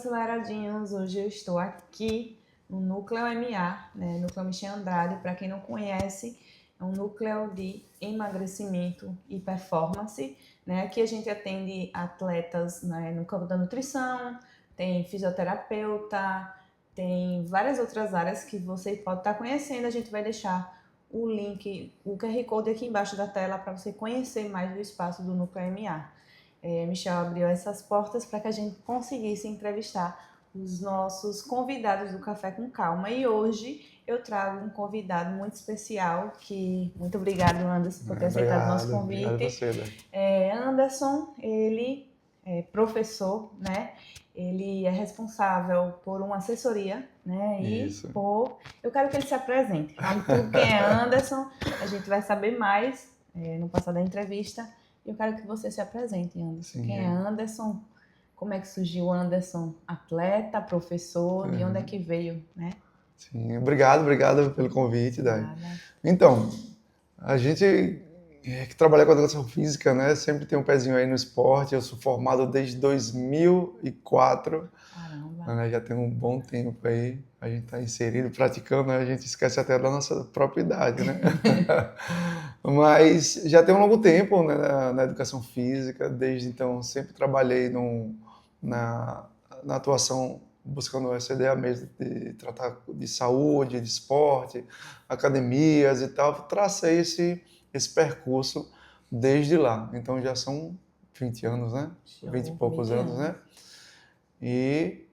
aceleradinhos! Hoje eu estou aqui no Núcleo MA, né? Núcleo Michel Andrade. Para quem não conhece, é um núcleo de emagrecimento e performance, né? Aqui a gente atende atletas, né, no campo da nutrição, tem fisioterapeuta, tem várias outras áreas que você pode estar conhecendo. A gente vai deixar o link, o QR Code aqui embaixo da tela para você conhecer mais do espaço do Núcleo MA. Michel abriu essas portas para que a gente conseguisse entrevistar os nossos convidados do Café com Calma. E hoje eu trago um convidado muito especial, muito obrigado, Anderson, por ter aceitado o nosso convite. Obrigado a você. Anderson, ele é professor, né? Ele é responsável por uma assessoria, né? Isso. Eu quero que ele se apresente. Fale tudo quem é Anderson, a gente vai saber mais no passar da entrevista. Eu quero que você se apresente, Anderson. Sim, quem é Anderson? Como é que surgiu o Anderson? Atleta, professor, de onde é que veio, né? Sim, obrigado pelo convite, Dai. Então, a gente que trabalha com educação física, né, sempre tem um pezinho aí no esporte. Eu sou formado desde 2004. Caramba. Né, já tem um bom tempo aí. A gente está inserido, praticando, né, a gente esquece até da nossa própria idade, né? Mas já tem um longo tempo, né, na educação física. Desde então, sempre trabalhei na atuação, buscando essa ideia mesmo de tratar de saúde, de esporte, academias e tal. Tracei esse percurso desde lá. Então já são 20 anos, né? 20 e poucos anos, né? E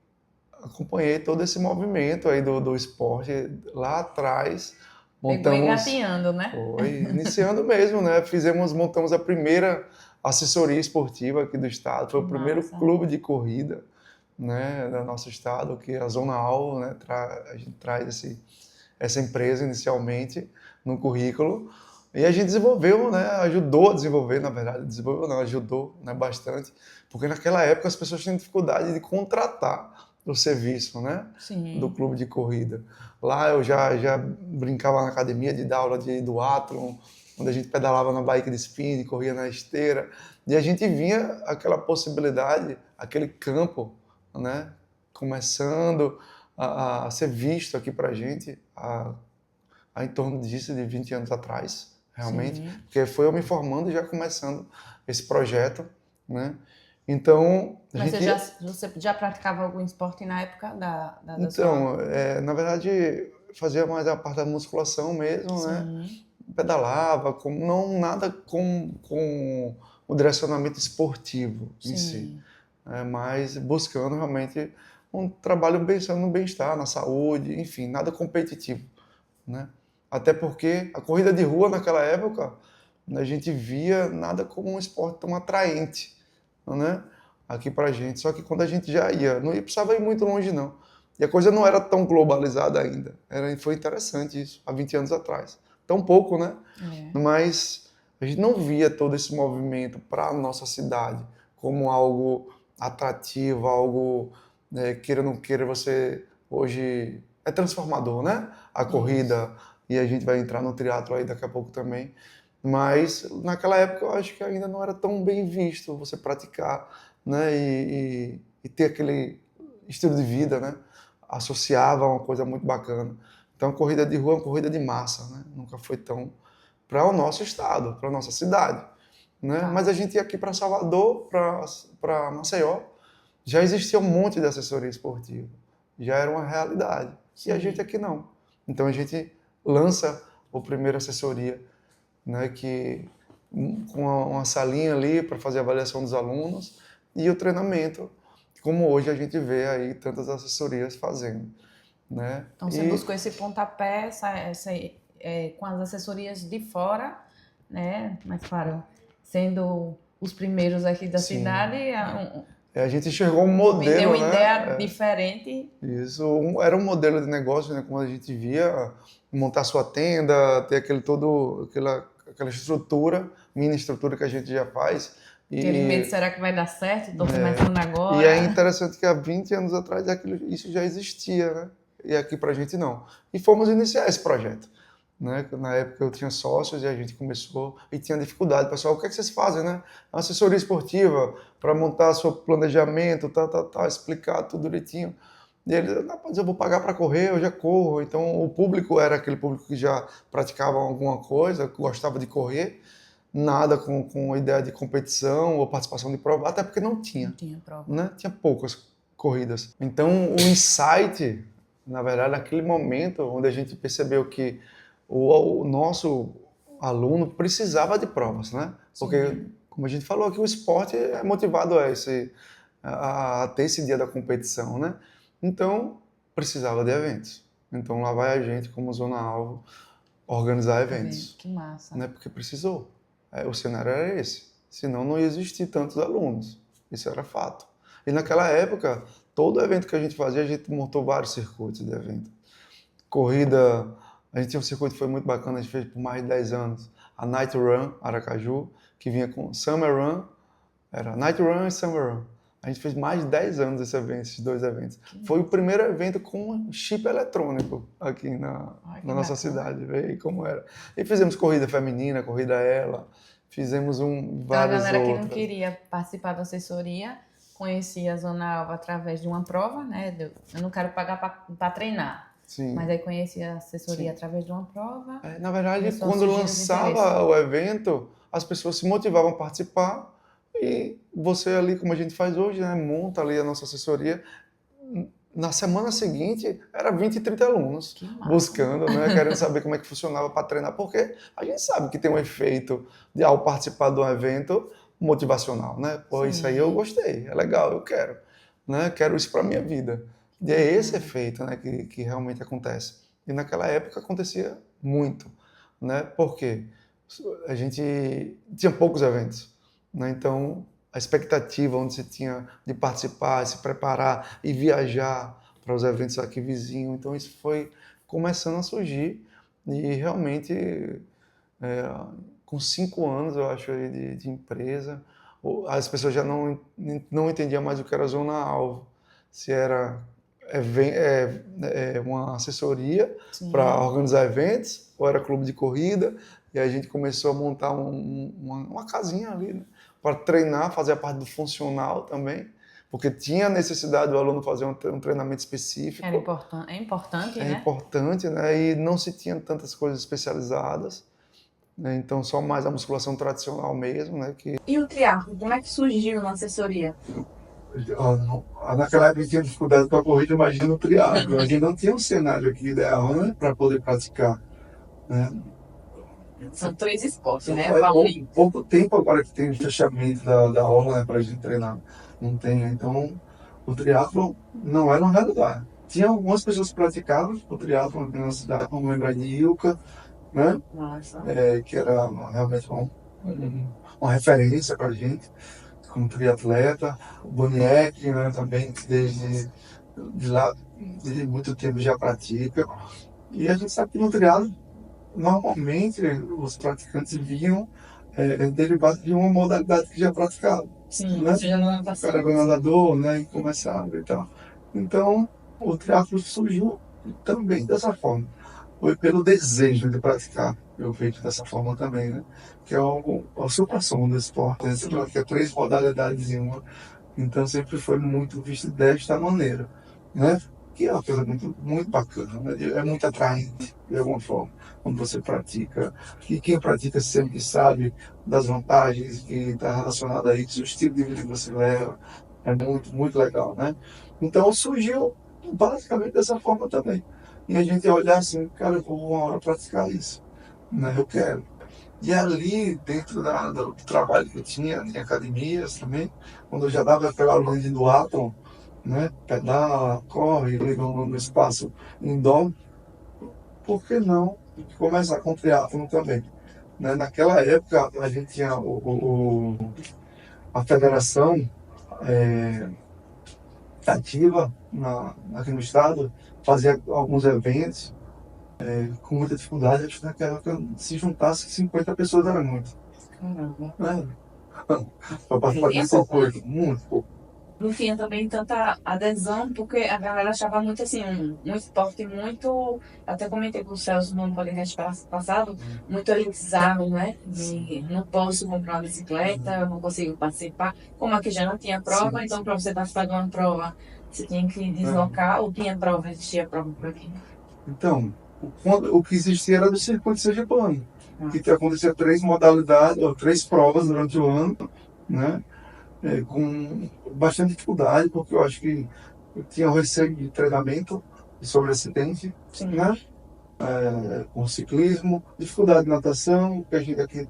acompanhei todo esse movimento aí do esporte lá atrás. Pegou engatinhando, né? Foi, iniciando mesmo, né? Montamos a primeira assessoria esportiva aqui do estado. Foi o primeiro clube de corrida, né, do nosso estado, que é a Zona Al, né? A gente traz essa empresa inicialmente no currículo. E a gente desenvolveu, né? Ajudou a desenvolver, na verdade. Desenvolveu não, ajudou, né, bastante. Porque naquela época as pessoas tinham dificuldade de contratar o serviço, né? Sim. Do clube de corrida. Lá eu já brincava na academia de dar aula de duatlon, onde a gente pedalava na bike de spin, corria na esteira. E a gente vinha aquela possibilidade, aquele campo, né? Começando a ser visto aqui pra gente há em torno disso, de 20 anos atrás, realmente. Sim. Porque foi eu me formando e já começando esse projeto, né? Então... Mas você já praticava algum esporte na época da Então, sua... na verdade, fazia mais a parte da musculação mesmo, Sim. Né? Pedalava, nada com o direcionamento esportivo em si. Mas buscando realmente um trabalho pensando no bem-estar, na saúde, enfim, nada competitivo, né? Até porque a corrida de rua naquela época, a gente via nada como um esporte tão atraente, né? Aqui pra gente. Só que quando a gente já ia, não precisava ir muito longe não. E a coisa não era tão globalizada ainda. Foi interessante isso, há 20 anos atrás. Tão pouco, né? Mas a gente não via todo esse movimento para a nossa cidade como algo atrativo, algo, queira ou não queira, você hoje é transformador, né? A corrida, e a gente vai entrar no triatlo aí daqui a pouco também. Mas naquela época eu acho que ainda não era tão bem visto você praticar, né? E ter aquele estilo de vida, né? Associava a uma coisa muito bacana. Então, a corrida de rua é uma corrida de massa, né? Nunca foi tão para o nosso estado, para a nossa cidade, né? Mas a gente ia aqui para Salvador, para Maceió, já existia um monte de assessoria esportiva, já era uma realidade. Sim. E a gente aqui não. Então a gente lança a primeira assessoria, né? Com uma salinha ali para fazer a avaliação dos alunos e o treinamento, como hoje a gente vê aí tantas assessorias fazendo, né? Então você buscou esse pontapé, com as assessorias de fora, né? Mas claro, sendo os primeiros aqui da Sim. cidade, a gente enxergou um modelo, me deu uma ideia diferente. Isso, era um modelo de negócio, né? Como a gente via, montar sua tenda, ter aquela estrutura, mini estrutura que a gente já faz. Aquele medo, será que vai dar certo? Estou começando agora. E é interessante que há 20 anos atrás isso já existia, né? E aqui pra gente não. E fomos iniciar esse projeto, né? Na época eu tinha sócios e a gente começou e tinha dificuldade. Pessoal, o que é que vocês fazem, né? Uma assessoria esportiva para montar seu planejamento, explicar tudo direitinho. E ele, rapaz, eu vou pagar para correr, eu já corro. Então o público era aquele público que já praticava alguma coisa, gostava de correr, nada com ideia de competição ou participação de prova, até porque não tinha. Não tinha prova. Né? Tinha poucas corridas. Então o insight, na verdade, naquele momento onde a gente percebeu que o nosso aluno precisava de provas, né? Porque, Sim. como a gente falou aqui, o esporte é motivado a ter esse dia da competição, né? Então, precisava de eventos. Então, lá vai a gente, como Zona Alvo, organizar eventos. Que massa. Né? Porque precisou. O cenário era esse. Senão, não ia existir tantos alunos. Isso era fato. E naquela época, todo evento que a gente fazia, a gente montou vários circuitos de evento. Corrida, a gente tinha um circuito que foi muito bacana, a gente fez por mais de 10 anos. A Night Run, Aracaju, que vinha com Summer Run, era Night Run e Summer Run. A gente fez mais de 10 anos esses dois eventos. Foi o primeiro evento com chip eletrônico aqui na nossa cidade, veio como era. E fizemos corrida feminina, corrida ela, fizemos várias outras. A galera que não outras. queria participar da assessoria conhecia a Zona Alva através de uma prova, né? Eu não quero pagar para treinar. Sim. Mas aí conhecia a assessoria através de uma prova. Na verdade, quando lançava o evento, as pessoas se motivavam a participar e você ali, como a gente faz hoje, né, monta ali a nossa assessoria. Na semana seguinte, era 20 e 30 alunos buscando, né, querendo saber como é que funcionava para treinar, porque a gente sabe que tem um efeito de, ao participar de um evento motivacional, né? Pô, isso aí eu gostei, é legal, eu quero, né? Quero isso para minha vida. E é esse efeito, né, que realmente acontece. E naquela época acontecia muito, né? Porque a gente tinha poucos eventos, né? Então a expectativa onde você tinha de participar, se preparar e viajar para os eventos aqui vizinhos, então isso foi começando a surgir e realmente com 5 anos, eu acho, de empresa, as pessoas já não entendiam mais o que era Zona Alvo, se era uma assessoria para organizar eventos, ou era clube de corrida, e a gente começou a montar uma casinha ali, né, para treinar, fazer a parte do funcional também, porque tinha necessidade do aluno fazer um treinamento específico. É importante, né? É importante, né? E não se tinha tantas coisas especializadas, né? Então só mais a musculação tradicional mesmo, né? E o triatlo, como é que surgiu na assessoria? Naquela época tinha dificuldade para a corrida, imagina o triatlo. A gente não tinha um cenário aqui ideal, né, para poder praticar, né? São 3 esportes, né? Pouco tempo agora que tem o fechamento da aula, né, para a gente treinar. Não tem, então o triatlo não era uma realidade. Tinha algumas pessoas que praticavam o triatlo aqui na cidade, como lembrar de Ilka, né? Que era realmente uma referência para a gente como triatleta. O Boniek, né, também desde muito tempo já pratica. E a gente sabe que no triatlo normalmente os praticantes vinham derivados de uma modalidade que já praticava. Sim, né? você já não O cara era nadador, né, e começava e tal. Então, o triatlo surgiu também dessa forma. Foi pelo desejo de praticar, eu vejo dessa forma também, né? Que é o supra-sumo do esporte, né? Você pratica 3 modalidades em uma. Então, sempre foi muito visto desta maneira, né? Que é uma coisa muito, muito bacana, né? É muito atraente, de alguma forma, quando você pratica. E quem pratica sempre sabe das vantagens que está relacionado a isso, o estilo de vida que você leva. É muito, muito legal, né? Então, surgiu basicamente dessa forma também. E a gente olhar assim, cara, eu vou uma hora praticar isso, né? Eu quero. E ali, dentro do trabalho que eu tinha, em academias também, quando eu já dava aquela aula de duatlon, né? Pedala, corre, liga no espaço indoor, por que não começar com triatlon também? Né? Naquela época, a gente tinha a federação ativa aqui no estado, fazia alguns eventos, com muita dificuldade. Acho que naquela época, se juntasse 50 pessoas era muito. Caramba. Para participar desse circuito, muito pouco. não tinha também tanta adesão, porque a galera achava muito assim, um esporte muito, eu até comentei com o Celso no podcast passado, muito elitizado, né? De, não posso comprar uma bicicleta, eu não consigo participar. Como aqui já não tinha prova, Sim. então para você participar de uma prova, você tinha que deslocar, ou tinha prova, existia prova por aqui. Então, o que existia era do circuito sergipano, que acontecia 3 modalidades, ou 3 provas durante o ano, né? Com bastante dificuldade, porque eu acho que eu tinha o receio de treinamento sobre acidente, Sim. né? Com ciclismo, dificuldade de natação, que a gente aqui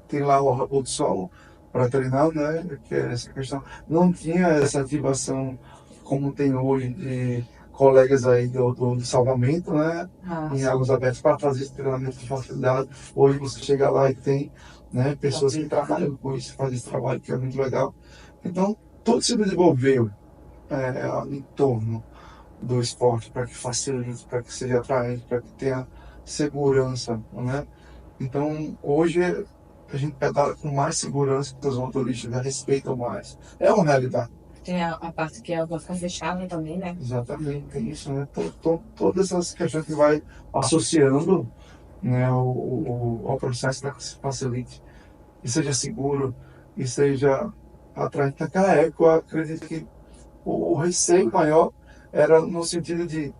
tem lá o Rabo do Sol para treinar, né? Que é essa questão. Não tinha essa ativação como tem hoje de colegas aí do salvamento, né? Em águas abertas para fazer esse treinamento de facilidade. Hoje você chega lá e tem, né, pessoas que trabalham com isso, fazem esse trabalho que é muito legal. Então, tudo se desenvolveu em torno do esporte para que facilite, para que seja atraente, para que tenha segurança, né? Então, hoje a gente pedala com mais segurança, que os motoristas já respeitam mais. É uma realidade. Tem a parte que a água fica fechada também, né? Exatamente, tem isso, né? Todas essas questões que vai associando, né, ao processo para que se facilite e seja seguro e seja atraente. Naquela época, eu acredito que o receio maior era no sentido de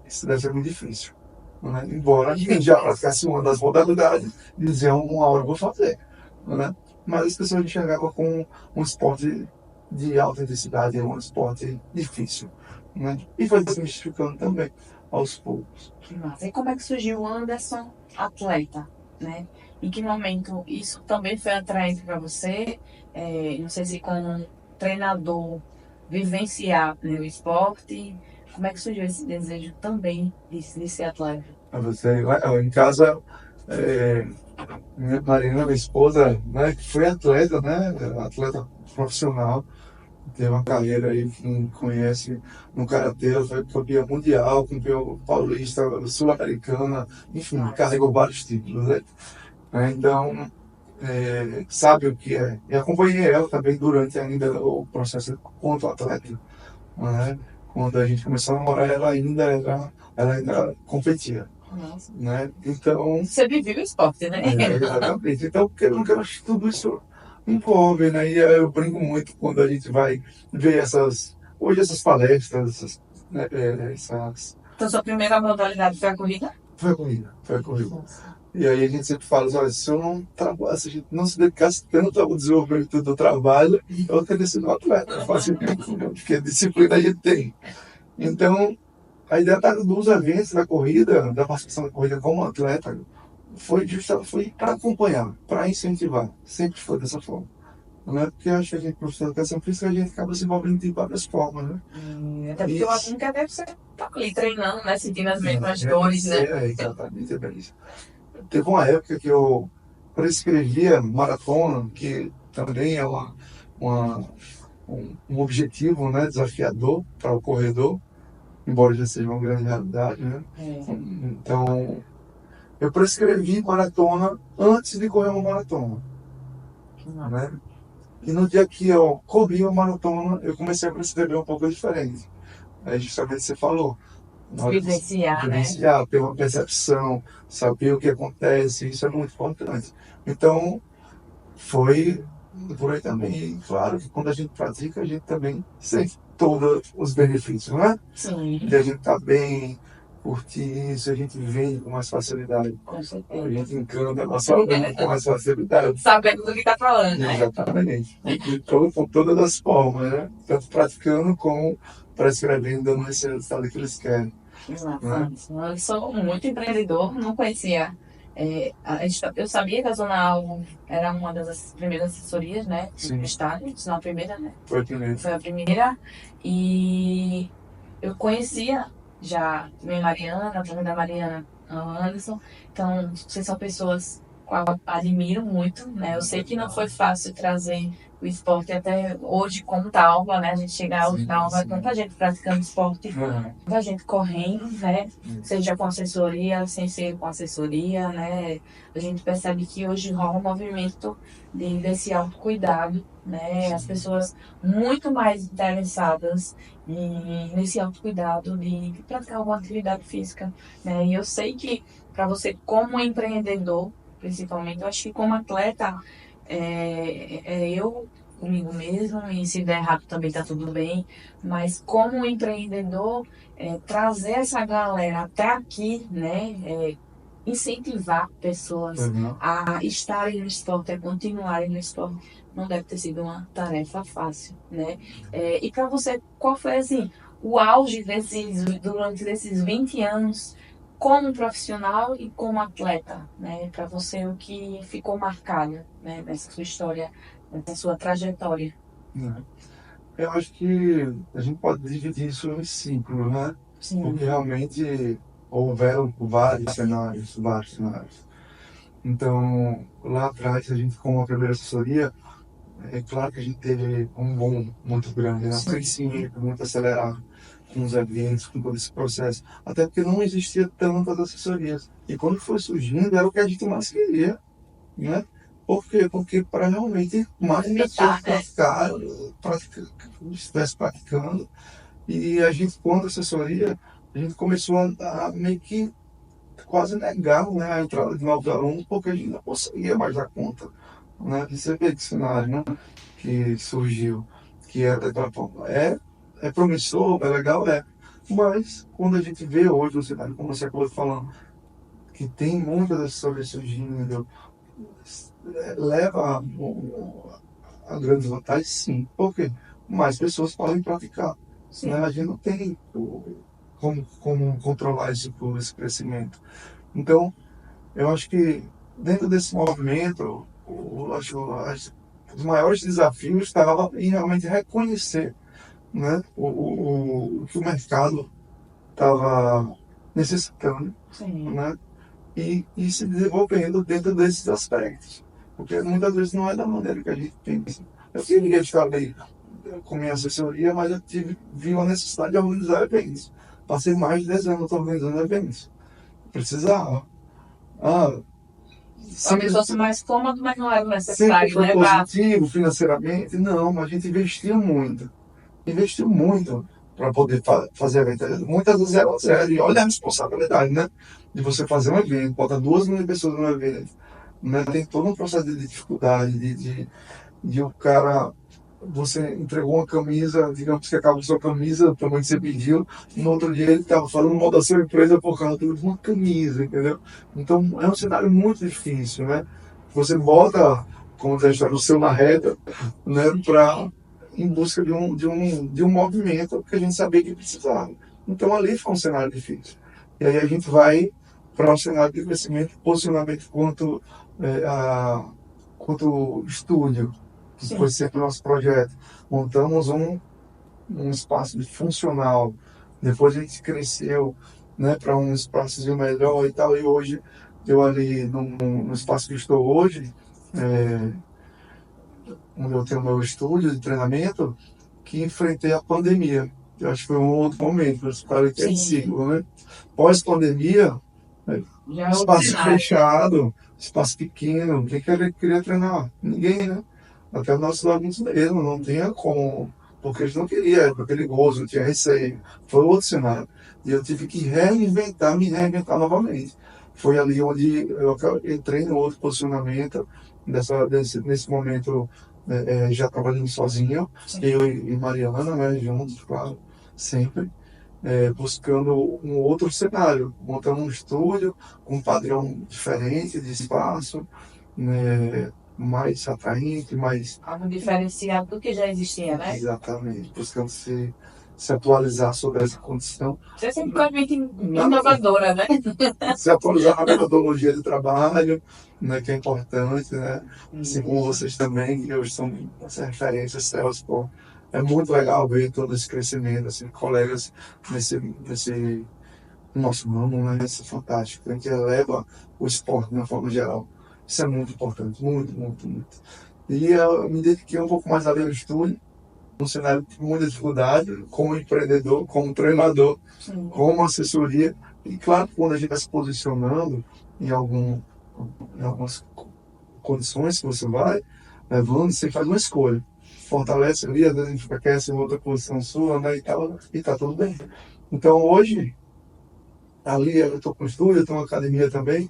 isso deve ser muito difícil, né? Embora quem já praticasse uma das modalidades diziam uma hora eu vou fazer, né? Mas as pessoas enxergavam como um esporte de alta intensidade, um esporte difícil, né? E foi desmistificando também aos poucos. Que massa. E como é que surgiu o Anderson atleta, né? Em que momento isso também foi atraente para você? Não sei se como treinador vivenciar, né, o esporte. Como é que surgiu esse desejo também de ser atleta? Você, em casa, é, minha Marina, minha esposa, né, que foi atleta, né, atleta profissional, teve uma carreira aí, quem conhece no karatê, ela foi campeã mundial, campeã paulista, sul-americana, enfim, carregou vários títulos, né? Então, sabe o que é. E acompanhei ela também durante ainda o processo quanto atleta, né? Quando a gente começou a namorar, ela ainda competia, Nossa. né? Então, Você viveu o esporte, né? exatamente. Então, porque eu não quero que tudo isso envolve, né? E eu brinco muito quando a gente vai ver hoje essas palestras, né, Então, sua primeira modalidade foi a corrida? foi a corrida, foi a corrida. E aí a gente sempre fala, olha, se eu não trabalho, se a gente não se dedicasse tanto ao desenvolvimento do trabalho, eu teria sido um atleta, facilmente, porque disciplina a gente tem. Então, a ideia dos eventos da corrida, da participação da corrida como atleta, foi para acompanhar, para incentivar. Sempre foi dessa forma. Não é porque eu acho que a gente, professor de educação física, a gente acaba se envolvendo de várias formas, né? Até porque o nunca deve ser tá ali treinando, né? Sentindo as mesmas dores, né? Exatamente, é bem isso. Teve uma época que eu prescrevia maratona, que também é um objetivo, né, desafiador para o corredor, embora já seja uma grande realidade, né? Então, eu prescrevi maratona antes de correr uma maratona, né? E no dia que eu corri uma maratona, eu comecei a prescrever um pouco diferente. Aí justamente você falou. Vivenciar, né? Vivenciar, ter uma percepção, saber o que acontece, isso é muito importante. Então, foi por aí também. Claro que quando a gente pratica, a gente também sente todos os benefícios, não é? Sim. De a gente estar bem, curtir isso, a gente vende com mais facilidade. Com certeza. A gente encanta a nossa vida com mais facilidade. Sabendo do que está falando, né? Exatamente. Com todas as formas, né? Tanto praticando como prescrevendo, dando esse resultado que eles querem. Exatamente. Eu sou muito empreendedor, não conhecia. Eu sabia que a Zona Alvo era uma das primeiras assessorias, né? Sim. Do estado, se não a primeira, né? Foi a primeira. Foi a primeira. E eu conhecia já minha Mariana, a da Mariana, a Anderson. Então, vocês são pessoas qual eu admiro muito, né? Eu sei que não foi fácil trazer o esporte até hoje como Talva, né? A gente chegar ao Talva, tanta gente praticando esporte, tanta gente correndo, né? Seja com assessoria, sem ser com assessoria, né? A gente percebe que hoje rola um movimento desse autocuidado, né? As pessoas muito mais interessadas nesse autocuidado, de praticar alguma atividade física, né? E eu sei que para você, como empreendedor, principalmente, eu acho que como atleta, eu comigo mesmo, e se der errado também tá tudo bem, mas como empreendedor, trazer essa galera até aqui, né? Incentivar pessoas a estarem no esporte, a continuarem no esporte, não deve ter sido uma tarefa fácil, né? E para você, qual foi, assim, o auge durante esses 20 anos como profissional e como atleta, né? Para você, o que ficou marcado, né, nessa sua história, nessa sua trajetória? Eu acho que a gente pode dividir isso em ciclos, né? Sim. Porque realmente houveram vários cenários, vários cenários. Então, lá atrás, a gente, com a primeira assessoria, é claro que a gente teve um boom muito grande, né? Um crescimento muito acelerado com os eventos, com todo esse processo. Até porque não existia tantas assessorias. E quando foi surgindo, era o que a gente mais queria, né? Por quê? Porque para realmente mais pessoas estivessem praticando. E a gente, quando assessoria, a gente começou a meio que quase negar, né, a entrada de novos alunos, porque a gente não conseguia mais dar conta, né? E você vê que cenário, né, que surgiu, que é daquela forma. É promissor, é legal, é. Mas quando a gente vê hoje o cenário, como você acabou falando, que tem muitas assessorias surgindo, leva a grandes vantagens, sim. Por quê? Mais pessoas podem praticar. Né? A gente não tem como controlar esse crescimento. Então, eu acho que dentro desse movimento, os maiores desafios estavam em realmente reconhecer, né, o que o mercado estava necessitando, né, e se desenvolvendo dentro desses aspectos. Porque muitas vezes não é da maneira que a gente pensa. Eu queria estar ali com minha assessoria, mas vi uma necessidade de organizar eventos. Passei mais de 10 anos organizando eventos. Precisava. Ah, Talvez fosse mais cômodo, mas não era sempre necessário, foi né? positivo financeiramente? Não, mas a gente investiu muito. Investiu muito para poder fazer evento. Muitas vezes era zero. E olha a responsabilidade, né? De você fazer um evento, botar 2 mil pessoas no evento. Né? Tem todo um processo de dificuldade, de o cara, você entregou uma camisa, digamos que acabou sua camisa, o tamanho que você pediu, no outro dia ele estava falando mal da sua empresa por causa de uma camisa, entendeu? Então é um cenário muito difícil, né? Você bota, como diz a história, o seu na reta, né, em busca de um movimento que a gente sabia que precisava. Então ali foi um cenário difícil. E aí a gente vai para um cenário de crescimento, posicionamento quanto estúdio, que foi sempre o nosso projeto. Montamos um espaço funcional. Depois a gente cresceu, né, para um espaço melhor e tal. E hoje, eu ali no espaço que estou hoje, onde eu tenho meu estúdio de treinamento, que enfrentei a pandemia. Eu acho que foi um outro momento, os 45, né? Pós-pandemia, espaço fechado, espaço pequeno, quem queria treinar? Ninguém, né? Até os nossos alunos mesmo, não tinha como, porque eles não queriam, era perigoso, não tinha receio. Foi outro cenário. E eu tive que me reinventar novamente. Foi ali onde eu entrei no outro posicionamento, nesse momento, já trabalhando sozinho, eu e Mariana, né, juntos, claro, sempre buscando um outro cenário, montando um estúdio com um padrão diferente de espaço, né, mais atraente, mais... Algo diferenciado do que já existia, né? Exatamente, buscando se atualizar sobre essa condição. Você sempre foi muito inovadora, né? Se atualizar na metodologia de trabalho, né, que é importante, né? Assim como vocês também, que hoje são essa referência, Salesforce. É muito legal ver todo esse crescimento, assim, colegas no nosso ramo, né? Isso é fantástico. A gente eleva o esporte de uma forma geral. Isso é muito importante, muito, muito, muito. E eu me dediquei um pouco mais ali ao estudo, um cenário de muita dificuldade, como empreendedor, como treinador, Sim. como assessoria. E claro, quando a gente está se posicionando em, algum, em algumas condições que você vai levando, você faz uma escolha. Fortalece ali, às vezes a gente fica quer em outra posição sua, né, e tá tudo bem. Então hoje, ali eu estou com estúdio, eu tenho uma academia também,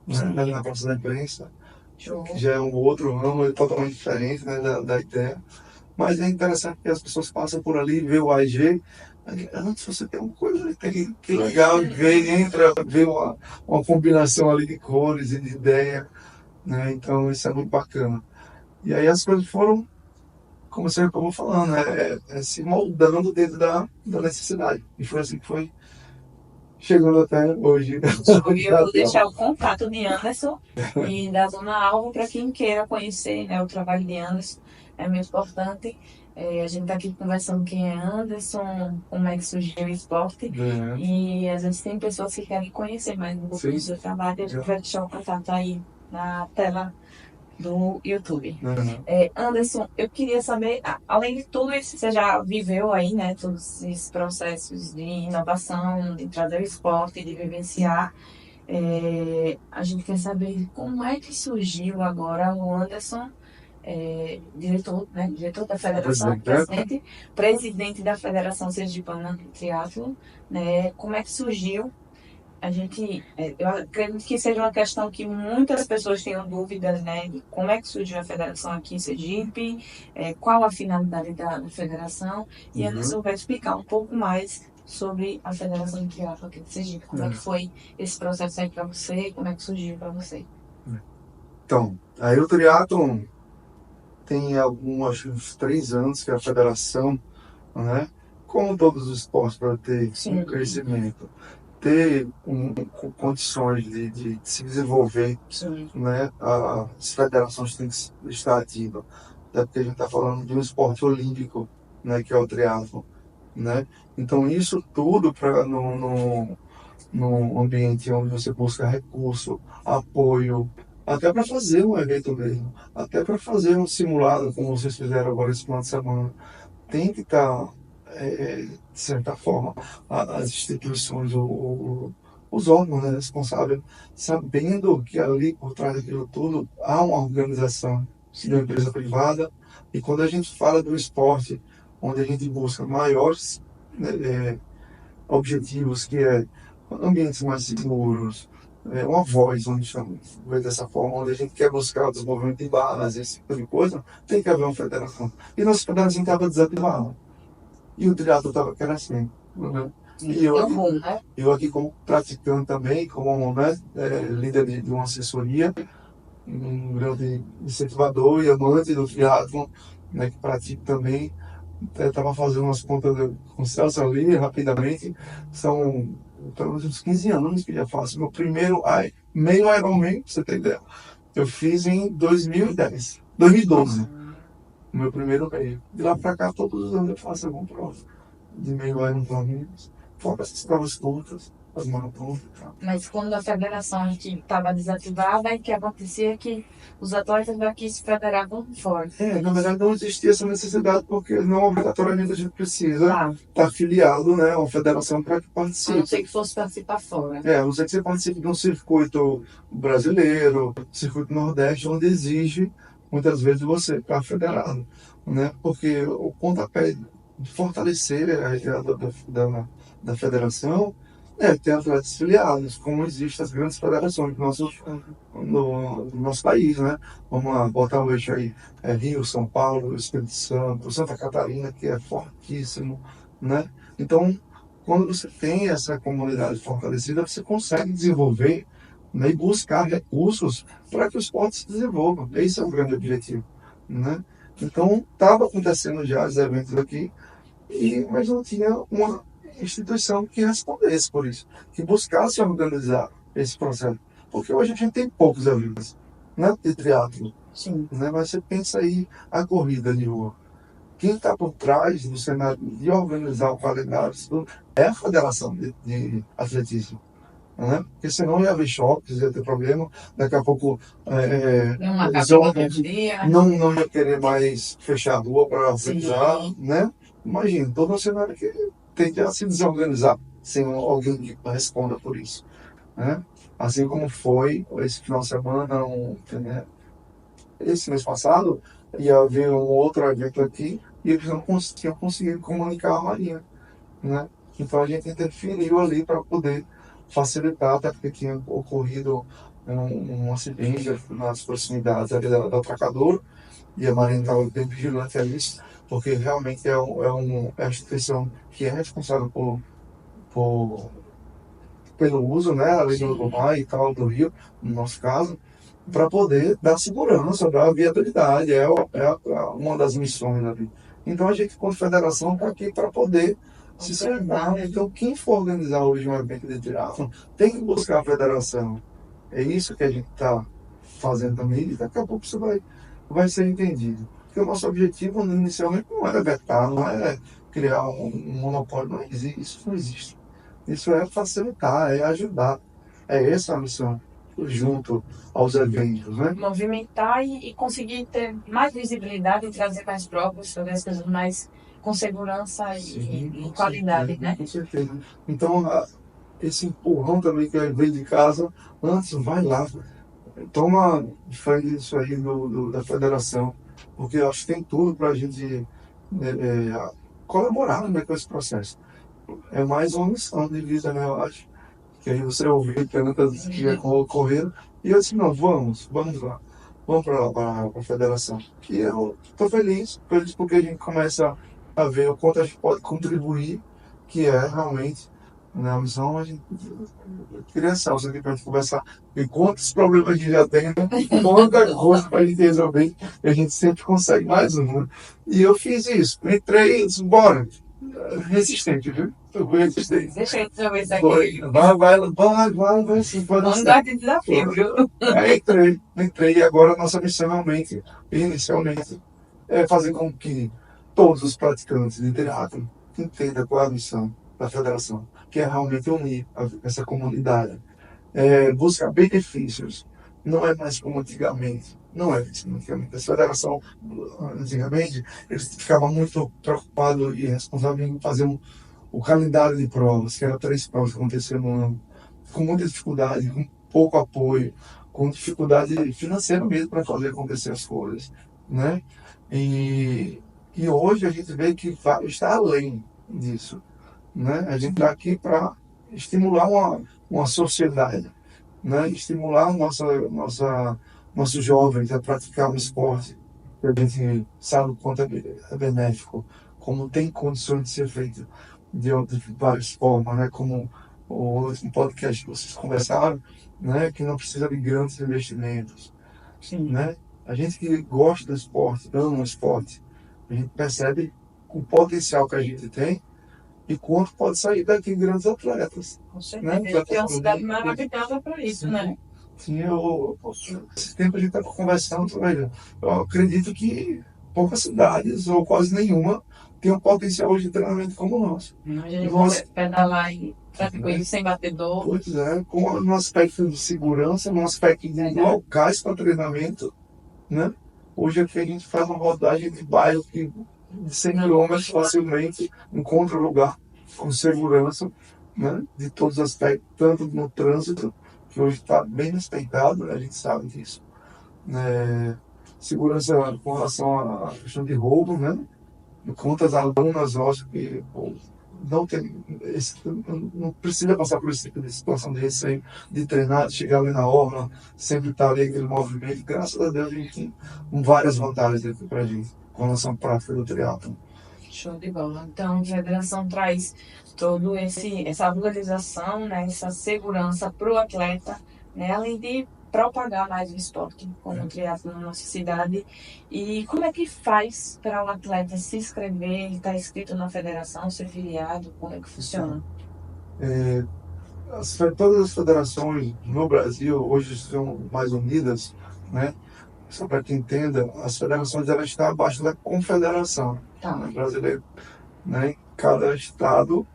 né, ali na Praça da Imprensa, que já é um outro ramo, é totalmente diferente, né, da ideia. Mas é interessante que as pessoas passam por ali, vê o AG, antes você tem uma coisa que legal, vê, entra, vê uma combinação ali de cores e de ideia, né? Então isso é muito bacana. E aí as coisas foram, como você acabou falando, né? Se moldando dentro da necessidade. E foi assim que foi chegando até hoje. Eu vou deixar o contato de Anderson e da Zona Alva para quem queira conhecer, né, o trabalho de Anderson. É muito importante. A gente está aqui conversando quem é Anderson, como é que surgiu o esporte. E às vezes tem pessoas que querem conhecer mais um pouco do seu trabalho. A gente vai deixar o contato aí na tela do YouTube. Anderson, eu queria saber, além de tudo isso que você já viveu aí, né, todos esses processos de inovação, de trazer o esporte, de vivenciar, a gente quer saber como é que surgiu agora o Anderson, diretor, né, diretor da federação, presidente da Federação Sergipana de Triatlo, né, como é que surgiu. Eu acredito que seja uma questão que muitas pessoas tenham dúvidas, né, de como é que surgiu a federação aqui em Sergipe, qual a finalidade da federação, e a Anderson vai explicar um pouco mais sobre a Federação de Triatlo aqui de Sergipe. Como é que foi esse processo aí para você, como é que surgiu para você? Então, aí o triatlon tem acho que uns 3 anos que a federação, né, como todos os esportes, para ter um crescimento, ter condições de se desenvolver, né, as federações têm que estar ativas. Até porque a gente está falando de um esporte olímpico, né, que é o triatlo, né? Então isso tudo para num ambiente onde você busca recurso, apoio, até para fazer um evento mesmo, até para fazer um simulado, como vocês fizeram agora esse final de semana, tem que estar, de certa forma, as instituições, os órgãos, né, responsáveis, sabendo que ali por trás daquilo tudo há uma organização de uma empresa privada. E quando a gente fala do esporte, onde a gente busca maiores, né, objetivos, que é ambientes mais seguros, uma voz, onde chama, dessa forma, onde a gente quer buscar o desenvolvimento de base, esse tipo de coisa, tem que haver uma federação. E nossa federação estava desativada. E o triatlo estava crescendo. Né? E eu aqui como praticante também, como, né, líder de uma assessoria, um grande incentivador e amante do triatlo, né, que pratico também. Estava fazendo umas contas com o Celso ali, rapidamente. São pelo menos uns 15 anos que já faço. Meu primeiro meio Ironman, pra você ter ideia, eu fiz em 2010, 2012. O meu primeiro meio. De lá pra cá, todos os anos eu faço alguma prova de meio Ironman. Fora essas provas curtas, as maratonas e tal. Mas quando a federação estava desativada, o que acontecia é que os atletas daqui se federavam fora. Na verdade não existia essa necessidade, porque não obrigatoriamente a gente precisa estar afiliado, né, a uma federação para que participe. A não ser que fosse participar fora. A não ser que você participe de um circuito brasileiro, circuito nordeste, onde exige muitas vezes você estar federado, né? Porque o pontapé de fortalecer a ideia da federação ter atletas filiados, como existem as grandes federações no nosso país, né? Vamos lá, botar o eixo aí, Rio, São Paulo, Espírito Santo, Santa Catarina, que é fortíssimo, né? Então, quando você tem essa comunidade fortalecida, você consegue desenvolver, né, e buscar recursos para que o esporte se desenvolva. Esse é o grande objetivo, né? Então, estava acontecendo já os eventos aqui, mas não tinha uma instituição que respondesse por isso, que buscasse organizar esse processo. Porque hoje a gente tem poucos eventos, né, de triatlo. Sim. Né? Mas você pensa aí a corrida de rua. Quem está por trás do cenário de organizar o calendário é a Federação de Atletismo. né? Porque senão ia haver choques, ia ter problema, daqui a pouco Não os acaba órgãos todo dia. não ia querer mais fechar a rua para Sim. precisar, né? Imagina, todo um cenário que tende a se desorganizar sem alguém que responda por isso, né? Assim como foi esse final de semana, né? Esse mês passado, ia haver um outro evento aqui e eles não tinham conseguido comunicar a Marinha, né? Então a gente interferiu ali para poder facilitar, até porque tinha ocorrido um acidente nas proximidades ali da Atracadouro e a Marinha estava bem vigilante a isso, porque realmente é a instituição que é responsável por, pelo uso, né, ali do mar e tal, do rio, no nosso caso, para poder dar segurança, dar viabilidade, uma das missões ali. Então a gente, como federação, está aqui para poder se cercar. Então, quem for organizar hoje um evento de triatlon tem que buscar a federação. É isso que a gente está fazendo também, e daqui a pouco isso vai ser entendido. Porque o nosso objetivo inicialmente não é vetar, não é criar um monopólio, não existe, isso não existe. Isso é facilitar, é ajudar. É essa a missão, junto aos eventos, né? Movimentar e conseguir ter mais visibilidade e trazer mais provas, fazer as coisas mais com segurança e qualidade, né? Com certeza. Então, esse empurrão também que vem de casa, antes vai lá, toma faz isso aí da federação, porque eu acho que tem tudo para a gente colaborar, né, com esse processo. É mais uma missão de vida, né, eu acho. Que aí você ouviu tantas que ocorreram, e eu disse, não, vamos lá. Vamos para a federação. E eu estou feliz porque a gente começa a ver o quanto a gente pode contribuir, que é realmente, na missão, a gente queria Celso aqui para a gente conversar. E quantos problemas a gente já tem, né? Quanta coisa para a gente resolver, e a gente sempre consegue mais um, né? E eu fiz isso, entrei e disse, bora. Resistente, viu? Eu fui resistente. Deixa eu resolver isso aqui. Vai, vai, sim, pode Não dá de desafio, viu? Aí entrei, e agora a nossa missão realmente, inicialmente, é fazer com que todos os praticantes de teatro entendam qual é a missão da federação, que é realmente unir essa comunidade, buscar benefícios. Não é mais como antigamente. Não é mais como antigamente. A federação, antigamente, eles ficavam muito preocupados e responsáveis em fazer o calendário de provas, que era 3 provas que aconteciam no ano, com muita dificuldade, com pouco apoio, com dificuldade financeira mesmo para fazer acontecer as coisas, né? E, e hoje a gente vê que está além disso, né? A gente está aqui para estimular uma sociedade, né? Estimular nossos jovens a praticar um esporte que a gente sabe o quanto é benéfico, como tem condições de ser feito de várias formas, né? Como um podcast que vocês conversaram, né? Que não precisa de grandes investimentos, né? A gente que gosta do esporte, ama o esporte, a gente percebe o potencial que a gente tem e quanto pode sair daqui grandes atletas. Com certeza. Né? Tem uma cidade maravilhosa para isso, né? Sim, esse tempo a gente está conversando, velho. Eu acredito que poucas cidades, ou quase nenhuma, tem um potencial hoje de treinamento como o nosso. A gente pode pedalar e tranquilo, sem bater dor. Pois é, no aspecto de segurança, no aspecto de locais para treinamento, né? Hoje aqui a gente faz uma rodagem de bairro que de 100 quilômetros facilmente encontra lugar com segurança, né? De todos os aspectos, tanto no trânsito, que hoje está bem respeitado, né? A gente sabe disso. Segurança com relação à questão de roubo, né? Quantas alunas nossas que não tem não precisa passar por esse tipo de situação de receio, de treinar, de chegar ali na orla, sempre estar ali aquele movimento. Graças a Deus a gente tem várias vantagens aqui para a gente com relação à prática do triatlo. Show de bola. Então, a federação traz todo essa organização, né, essa segurança para o atleta, né, além de propagar mais o esporte como o triatlo na nossa cidade. E como é que faz para o atleta se inscrever, estar inscrito na federação, ser filiado? Como é que funciona? Todas as federações no Brasil hoje estão mais unidas, né? Só para que entenda, as federações elas estão abaixo da confederação brasileira, né? Cada estado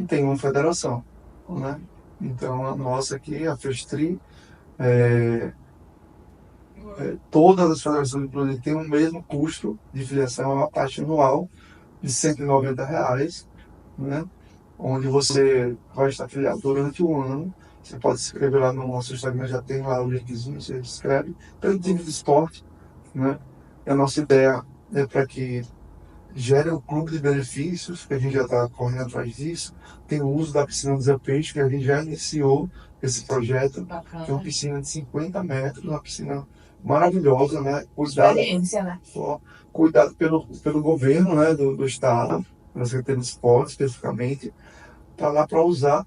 tem uma federação, né? Então, a nossa aqui, a Festri, é, todas as federações inclusive têm o mesmo custo de filiação, é uma taxa anual de R$ 190, né? Onde você vai estar afiliado durante o ano. Você pode se inscrever lá no nosso Instagram, já tem lá o linkzinho, você se inscreve pelo time de esporte, né? E a nossa ideia é para que gere um clube de benefícios, que a gente já está correndo atrás disso. Tem o uso da piscina do Zé Peixe, que a gente já iniciou esse projeto, que é uma Bacana. piscina de 50 metros, uma piscina maravilhosa, né? Cuidada, Experiência, né? cuidado pelo governo, né? Do estado, pela Secretaria de Esporte especificamente, para lá para usar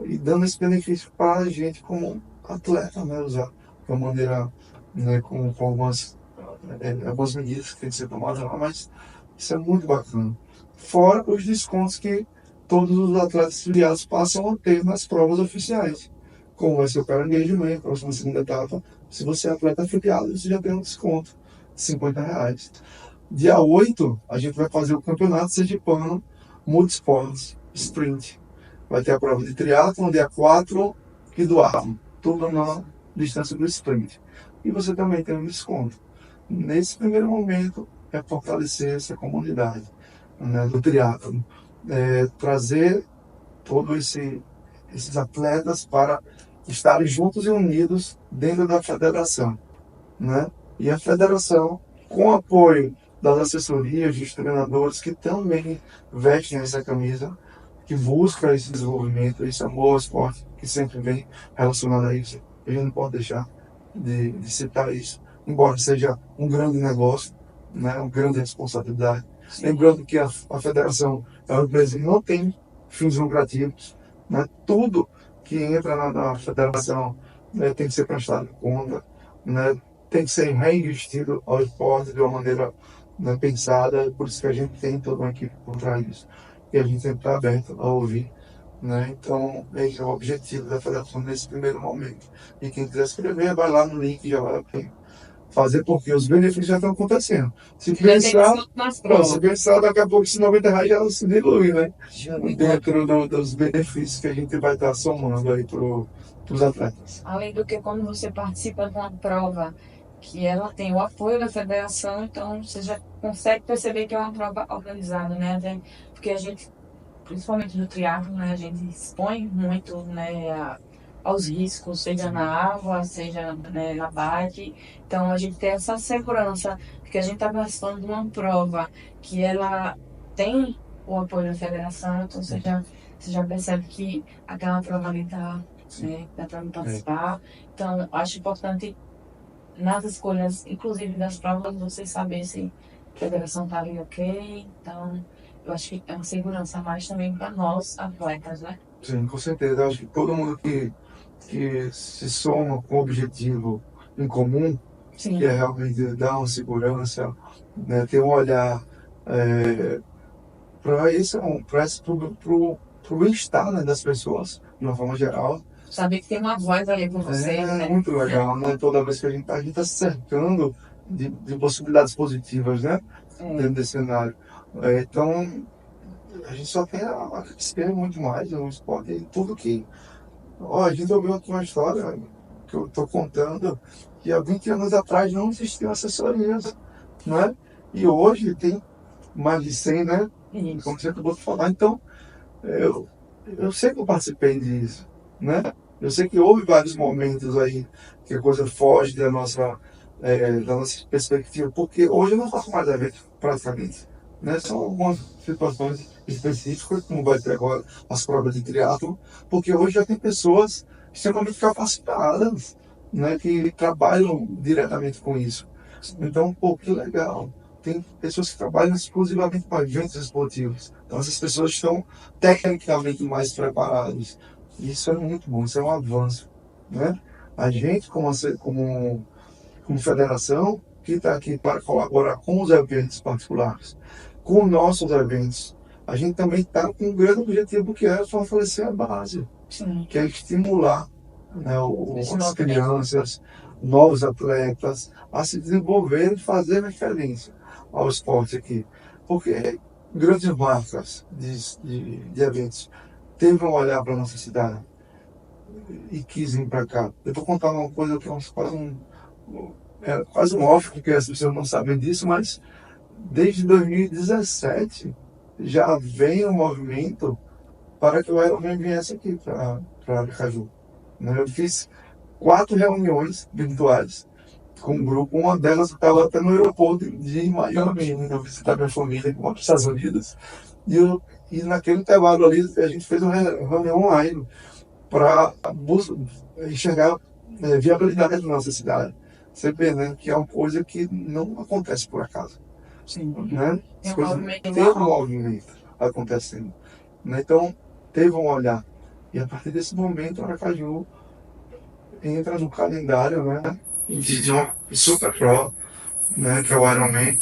e dando esse benefício para a gente como atleta, né? Usar de uma maneira, né? Com algumas medidas que tem que ser tomadas lá, mas isso é muito bacana. Fora os descontos que todos os atletas filiados passam a ter nas provas oficiais. Como vai ser o caranguejo, né? A próxima segunda etapa. Se você é atleta filiado, você já tem um desconto de R$ 50. Dia 8 a gente vai fazer o Campeonato Sergipano Multisports Sprint. Vai ter a prova de triatlo dia 4 e do Arno. Tudo na distância do sprint. E você também tem um desconto. Nesse primeiro momento, é fortalecer essa comunidade, né, do triatlo. Trazer todos esses atletas para estarem juntos e unidos dentro da federação, né? E a federação, com o apoio das assessorias, dos treinadores que também vestem essa camisa, que busca esse desenvolvimento, esse amor ao esporte, que sempre vem relacionado a isso. A gente não pode deixar de citar isso, embora seja um grande negócio, né, uma grande responsabilidade. Sim. Lembrando que a federação é uma empresa que não tem fins lucrativos, né, tudo que entra na federação, né, tem que ser prestado conta, né, tem que ser reinvestido ao esporte de uma maneira, né, pensada, por isso que a gente tem toda uma equipe por trás disso. E a gente sempre está aberto a ouvir, né? Então, esse é o objetivo da federação nesse primeiro momento. E quem quiser escrever, vai lá no link, já vai fazer, porque os benefícios já estão acontecendo. Se pensar, daqui a pouco esses R$ 90 já se dilui, né? Dentro dos benefícios que a gente vai estar somando aí para os atletas. Além do que, quando você participa de uma prova que ela tem o apoio da federação, então você já consegue perceber que é uma prova organizada, né? Porque a gente, principalmente no triatlo, né, a gente expõe muito, né, aos riscos, seja na água, seja, né, na bike. Então a gente tem essa segurança, porque a gente está participando de uma prova que ela tem o apoio da federação, então você já percebe que aquela prova ali está, né, dá para participar. Então acho importante nas escolhas, inclusive das provas, você saber se a federação está ali ok. Então eu acho que é uma segurança a mais também para nós, atletas, né? Sim, com certeza. Eu acho que todo mundo que se soma com o objetivo em comum, Sim. que é realmente dar uma segurança, né, ter um olhar para isso, para o bem-estar, né, das pessoas, de uma forma geral. Saber que tem uma voz ali por você, né? Muito legal, né? Toda vez que a gente tá se cercando de possibilidades positivas, né? Dentro desse cenário. Então, a gente só tem a crescer muito mais no esporte. E tudo que. Ó, a gente ouviu aqui uma história que eu estou contando, que há 20 anos atrás não existiam assessorias, né? E hoje tem mais de 100, né? Isso. Como você acabou de falar. Então, eu, eu sei que eu participei disso, né? Eu sei que houve vários momentos aí que a coisa foge da nossa perspectiva, porque hoje eu não faço mais evento praticamente, né? São algumas situações específicas, como vai ter agora as provas de triatlo, porque hoje já tem pessoas extremamente capacitadas, né? Que trabalham diretamente com isso. Então, pô, que legal. Tem pessoas que trabalham exclusivamente com eventos esportivos. Então, essas pessoas estão tecnicamente mais preparadas. Isso é muito bom, isso é um avanço, né? A gente, como federação, que está aqui para colaborar com os eventos particulares, com nossos eventos, a gente também está com um grande objetivo que é fortalecer a base, Sim. que é estimular, né, as crianças, novos atletas, a se desenvolver e fazer referência ao esporte aqui. Porque grandes marcas de eventos teve um olhar para a nossa cidade. e quis vir para cá. Eu vou contar uma coisa que é quase um off, porque as pessoas não sabem disso, mas desde 2017 já vem o movimento para que o Ironman viesse aqui para Aracaju. Né? Eu fiz 4 reuniões virtuais com um grupo, uma delas estava até no aeroporto de Miami, indo visitar minha família para os Estados Unidos. E naquele intervalo ali a gente fez uma reunião online para enxergar viabilidade da nossa cidade. Você vê, né, que é uma coisa que não acontece por acaso. Sim. Né? Tem um movimento Tem um movimento acontecendo. Né? Então, teve um olhar. E a partir desse momento, o Aracaju entra no calendário, né, de uma super pro, né, que é o Ironman,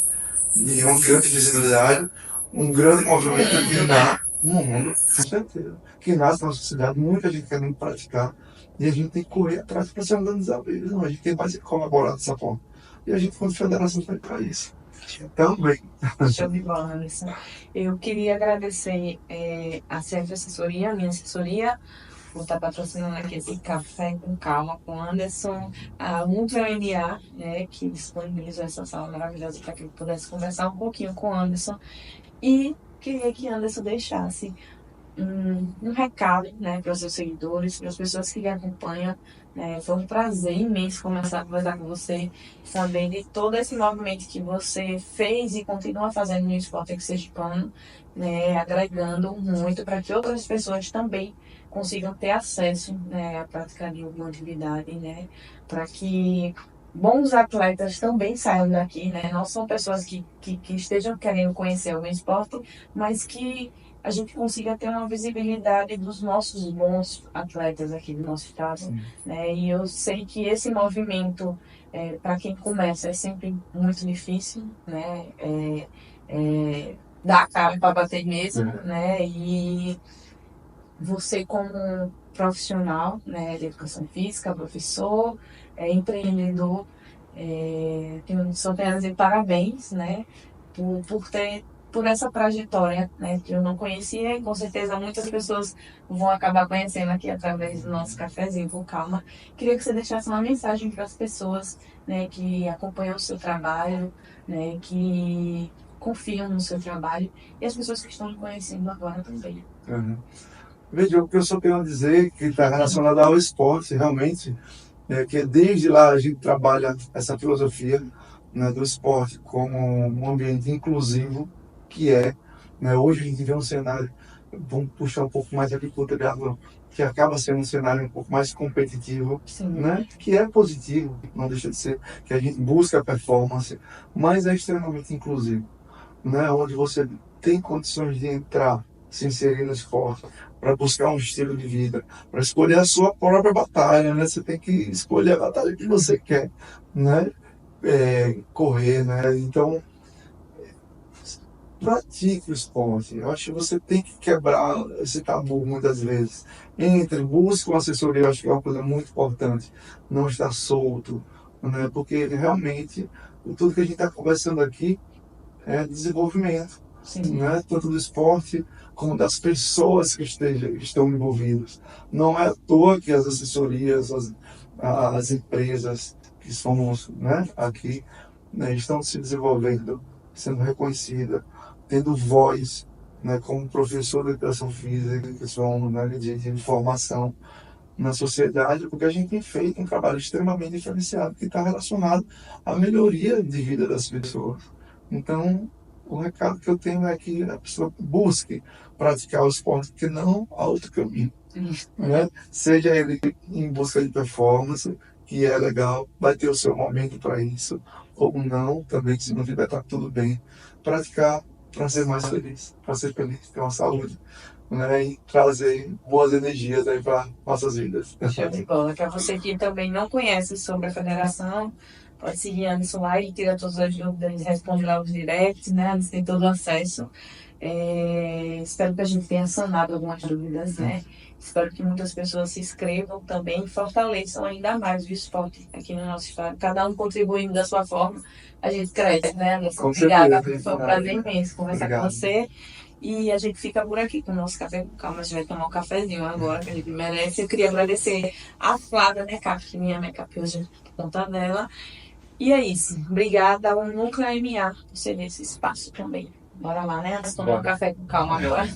e uma grande visibilidade, um grande movimento que nasce no mundo, com certeza, que nasce na nossa cidade, muita gente querendo praticar, e a gente tem que correr atrás para ser um grande desafio. Não, a gente tem mais que colaborar dessa forma. E a gente, como federação, está para isso. Também. Show de bola, Anderson. Eu queria agradecer a Serve Assessoria, a minha assessoria, por estar patrocinando aqui esse Café com Calma com Anderson, a Ultra MA, né, que disponibilizou essa sala maravilhosa para que eu pudesse conversar um pouquinho com o Anderson. E queria que Anderson deixasse um recado, né, para os seus seguidores, para as pessoas que lhe acompanham. Foi um prazer imenso começar a conversar com você, saber de todo esse movimento que você fez e continua fazendo no esporte sergipano, né, agregando muito para que outras pessoas também consigam ter acesso, né, à prática de alguma atividade, né, para que bons atletas também saiam daqui, né, não são pessoas que estejam querendo conhecer algum esporte, mas que a gente consiga ter uma visibilidade dos nossos bons atletas aqui do nosso estado, né? E eu sei que esse movimento, para quem começa, é sempre muito difícil, né? Dar a cara para bater mesmo, né? E você como profissional, né, de educação física, professor, empreendedor, só tenho a dizer parabéns, né? Por essa trajetória, né, que eu não conhecia e com certeza muitas pessoas vão acabar conhecendo aqui através do nosso cafezinho com calma. Queria que você deixasse uma mensagem para as pessoas, né, que acompanham o seu trabalho, né, que confiam no seu trabalho e as pessoas que estão lhe conhecendo agora também. Veja, o que eu só tenho a dizer que está relacionado ao esporte, realmente, que desde lá a gente trabalha essa filosofia, né, do esporte como um ambiente inclusivo, que né, hoje a gente vê um cenário, vamos puxar um pouco mais a agricultura, que acaba sendo um cenário um pouco mais competitivo, né, que é positivo, não deixa de ser, que a gente busca a performance, mas é extremamente inclusivo, né, onde você tem condições de entrar, se inserir no esporte, para buscar um estilo de vida, para escolher a sua própria batalha, né? Você tem que escolher a batalha que você quer, né? Correr, né? Então, pratique o esporte. Eu acho que você tem que quebrar esse tabu muitas vezes. Busque uma assessoria, eu acho que é uma coisa muito importante. Não estar solto, né? Porque realmente tudo que a gente está conversando aqui é desenvolvimento, né? Tanto do esporte como das pessoas que estão envolvidas. Não é à toa que as assessorias, as empresas que somos, né, aqui, né, estão se desenvolvendo, sendo reconhecidas, tendo voz, né, como professor de educação física, que somos, né, de formação na sociedade, porque a gente tem feito um trabalho extremamente diferenciado que está relacionado à melhoria de vida das pessoas. Então, o recado que eu tenho é que a pessoa busque praticar o esporte, que não há outro caminho. Né? Seja ele em busca de performance, que é legal, vai ter o seu momento para isso, ou não, também, se não tiver, tá tudo bem. Praticar para ser mais feliz, para ser feliz, ter uma saúde, né? E trazer boas energias aí para nossas vidas. Show de bola. Para você que também não conhece sobre a federação, pode seguir Anderson lá, ele tira todas as dúvidas, responde lá os directs, né? Anderson tem todo o acesso. Espero que a gente tenha sanado algumas dúvidas, né? Espero que muitas pessoas se inscrevam também e fortaleçam ainda mais o esporte aqui no nosso estado. Cada um contribuindo da sua forma, a gente cresce, né, Anderson? Obrigada, foi um prazer imenso conversar com você. E a gente fica por aqui com o nosso café com calma. A gente vai tomar um cafezinho agora, que a gente merece. Eu queria agradecer a Flávia Makeup, que minha make-up hoje por conta dela. E é isso. Obrigada ao Núcleo MA por ceder esse espaço também. Bora lá, né? Vamos tomar um café com calma agora.